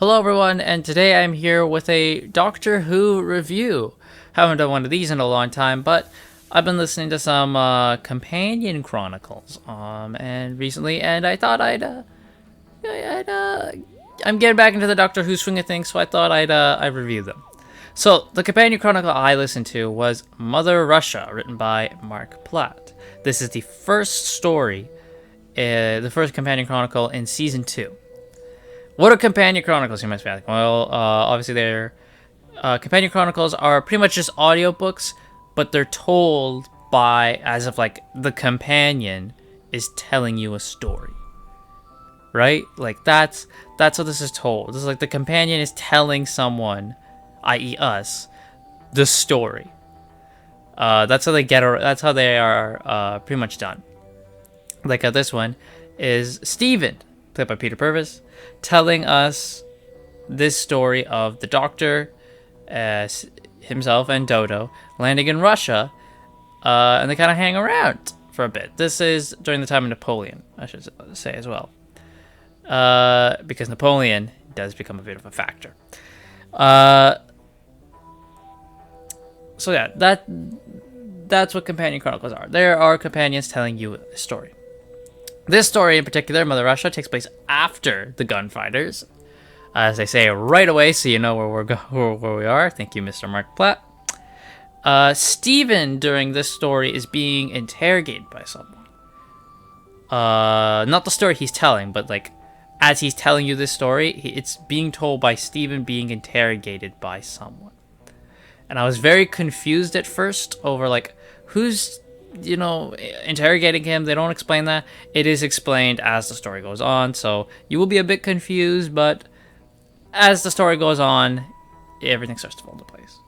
Hello everyone, and today I'm here with a Doctor Who review. Haven't done one of these in a long time, but I've been listening to some companion chronicles and recently, and I thought I'm getting back into the Doctor Who swing of things, so I thought I'd review them. So the companion chronicle I listened to was Mother Russia, written by Mark Platt. This is the first story, the first companion chronicle in season 2. What are companion chronicles, you must be asking? Well, obviously companion chronicles are pretty much just audiobooks, but they're told by, as if like the companion is telling you a story. Right? Like that's what this is told. This is like the companion is telling someone, i.e. us, the story. That's how they are pretty much done. Like this one is Stephen, played by Peter Purvis, telling us this story of the Doctor, himself and Dodo landing in Russia, and they kind of hang around for a bit. This is during the time of Napoleon, I should say as well, because Napoleon does become a bit of a factor. So yeah, that's what companion chronicles are. There are companions telling you a story. This story in particular, Mother Russia, takes place after the gunfighters, as they say right away, so you know where we are. Thank you, Mr. Mark Platt. Stephen, during this story, is being interrogated by someone. Not the story he's telling, but like as he's telling you this story, it's being told by Stephen being interrogated by someone. And I was very confused at first over like who's interrogating him. They don't explain that. It is explained as the story goes on, so you will be a bit confused, but as the story goes on, everything starts to fall into place.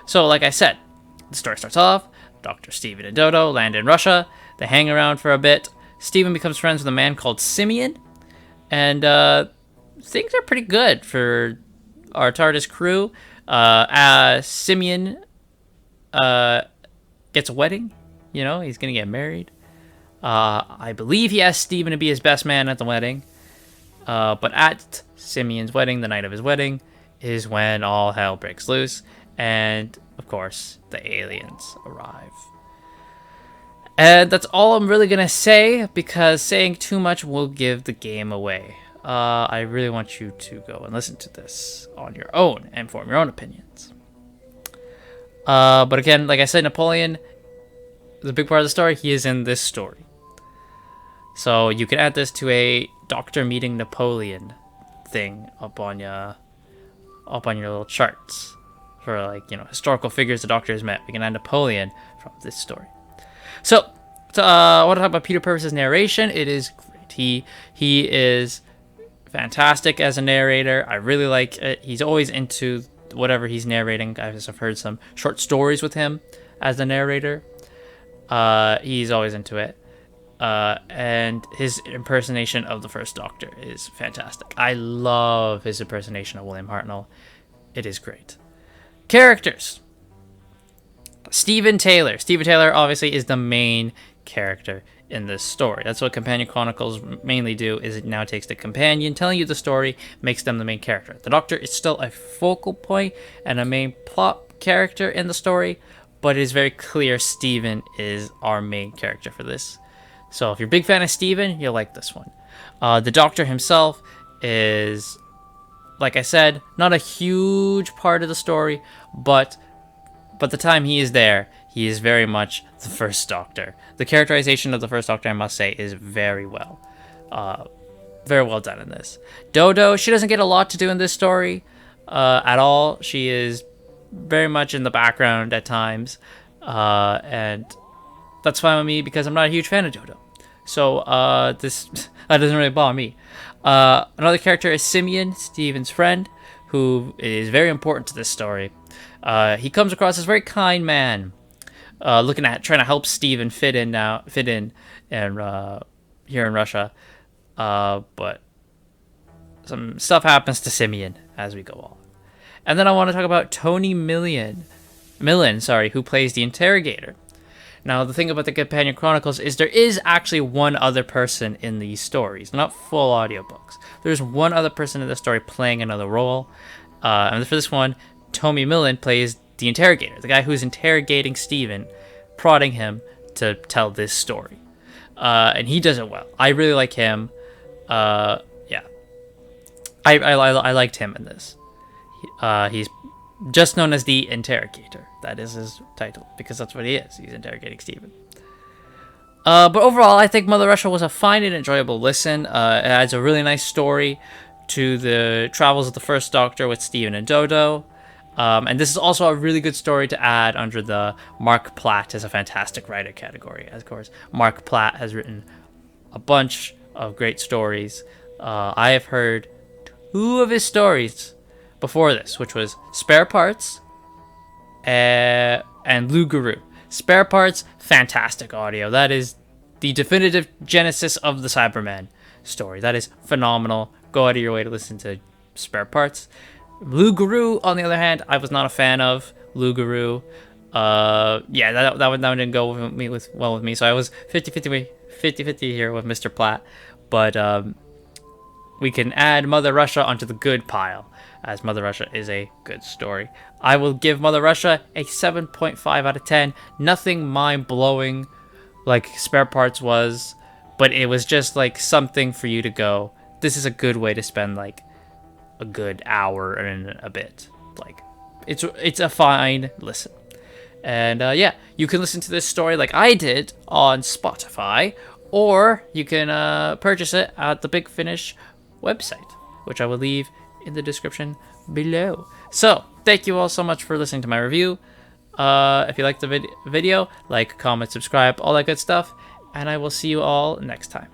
So, like I said, the story starts off, Dr. Stephen and Dodo land in Russia, they hang around for a bit, Stephen becomes friends with a man called Simeon, and things are pretty good for our TARDIS crew. Simeon gets a wedding. He's going to get married. I believe he asked Stephen to be his best man at the wedding. But at Simeon's wedding, the night of his wedding, is when all hell breaks loose. And, of course, the aliens arrive. And that's all I'm really going to say, because saying too much will give the game away. I really want you to go and listen to this on your own and form your own opinions. But again, like I said, Napoleon, the big part of the story, he is in this story. So you can add this to a Doctor meeting Napoleon thing up on your little charts for historical figures the Doctor has met. We can add Napoleon from this story. So I want to talk about Peter Purvis's narration. It is great. He is fantastic as a narrator. I really like it. He's always into whatever he's narrating. I've heard some short stories with him as the narrator. He's always into it. And his impersonation of the first Doctor is fantastic. I love his impersonation of William Hartnell. It is great. Characters. Stephen Taylor. Stephen Taylor obviously is the main character in this story. That's what companion chronicles mainly do, is it now takes the companion telling you the story, makes them the main character. The Doctor is still a focal point and a main plot character in the story, but it is very clear Stephen is our main character for this. So if you're a big fan of Stephen, you'll like this one. The Doctor himself is, like I said, not a huge part of the story, but the time he is there, he is very much the first Doctor. The characterization of the first Doctor, I must say, is very well done in this. Dodo, she doesn't get a lot to do in this story at all. She is very much in the background at times, and that's fine with me because I'm not a huge fan of Dodo. So that doesn't really bother me. Another character is Simeon, Stephen's friend, who is very important to this story. He comes across as a very kind man, trying to help Stephen fit in and here in Russia. But some stuff happens to Simeon as we go on. And then I want to talk about Tony Millen, who plays the interrogator. Now, the thing about the Companion Chronicles is there is actually one other person in these stories, not full audiobooks. There's one other person in the story playing another role. And for this one, Tommy Millen plays the interrogator, the guy who's interrogating Stephen, prodding him to tell this story. And he does it well. I really like him. Yeah. I liked him in this. He's just known as the interrogator. That is his title, because that's what he is. He's interrogating Stephen. But overall, I think Mother Russia was a fine and enjoyable listen. It adds a really nice story to the travels of the First Doctor with Stephen and Dodo. And this is also a really good story to add under the Mark Platt as a fantastic writer category. Of course, Mark Platt has written a bunch of great stories. I have heard 2 of his stories before this, which was Spare Parts and Lou Guru. Spare Parts, fantastic audio. That is the definitive genesis of the Cyberman story. That is phenomenal. Go out of your way to listen to Spare Parts. Lou Guru, on the other hand, I was not a fan of Lou Guru. Yeah, that one didn't go well with me. So I was 50-50 here with Mr. Platt. But we can add Mother Russia onto the good pile, as Mother Russia is a good story. I will give Mother Russia a 7.5 out of 10. Nothing mind-blowing like Spare Parts was, but it was just like something for you to go, this is a good way to spend like a good hour and a bit. Like, it's a fine listen. And yeah, you can listen to this story like I did on Spotify, or you can purchase it at the Big Finish website, which I will leave in the description below. So, thank you all so much for listening to my review. If you liked the video, like, comment, subscribe, all that good stuff, and I will see you all next time.